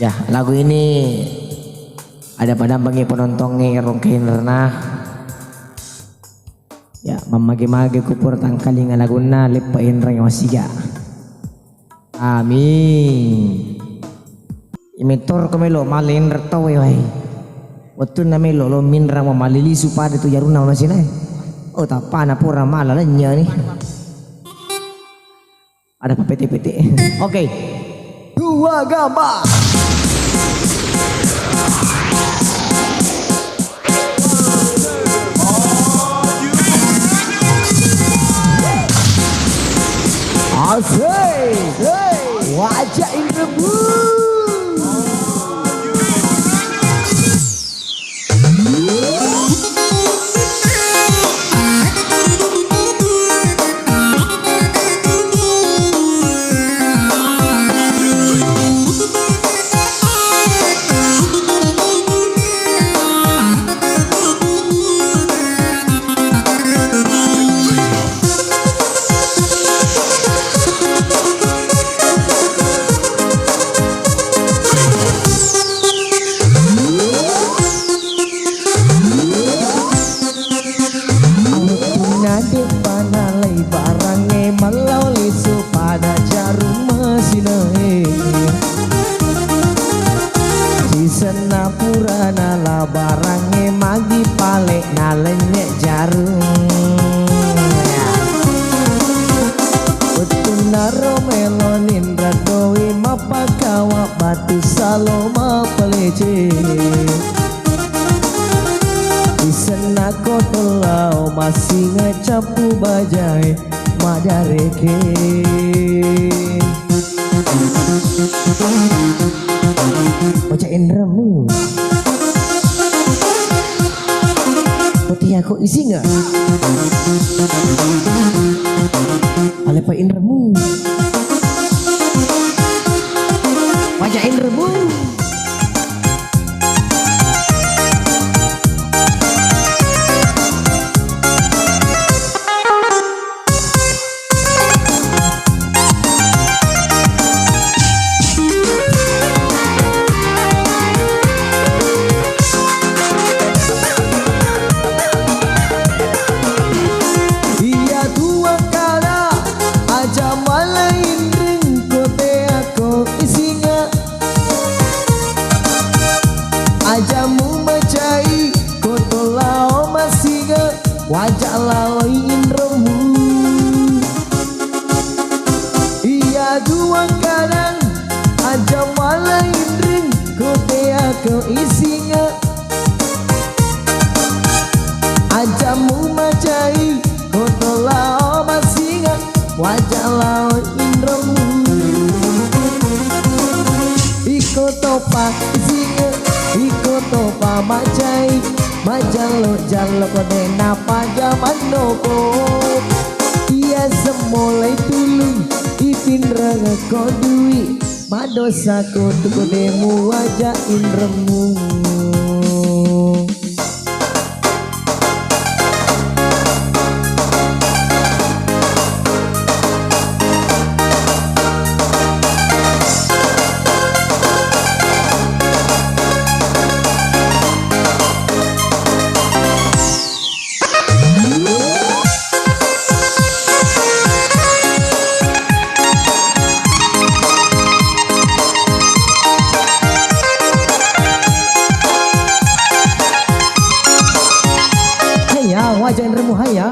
Ya, lagu ini ada pada bagi penontonnya rongkain renah. Ya, memagi-magi kupur tangkalinga laguna lepain rang wasiga. Amin. Imitor kemelo malin retawe wai. Waktu na melo lo minra malili supaya tu jaruna masina. Oh tak pana pura malalanya nih. Ada PT. Oke. Dua gambar. Asik, wajah Indrebu. Purana la barange magi pale nalenya jarum Utuna romelonin radowi mapakawa batu saloma pelece Isena kotelau masih ngecapu bajai madareke Bacain remu Putih aku isi gak? Alepain remu Bacain remu Ajamu macai kotolao masiga wajah lain remu Iya dua kadang aja malain ring kotea ke isinya Ajamu macai kotolao masiga wajah lain remu Iko topak isinya Iko topa macai majalo jalo kode napa jaman nopo Ia semolai tulung ipin ranga kodui madosa kotu kodemu wajah inremu Wajah remu haya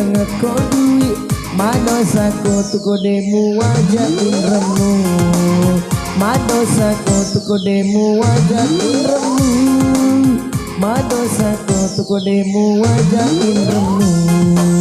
banget kok duit madosaku tuku demu wajah remu madosaku tuku demu wajah remu madosaku tuku demu wajah remu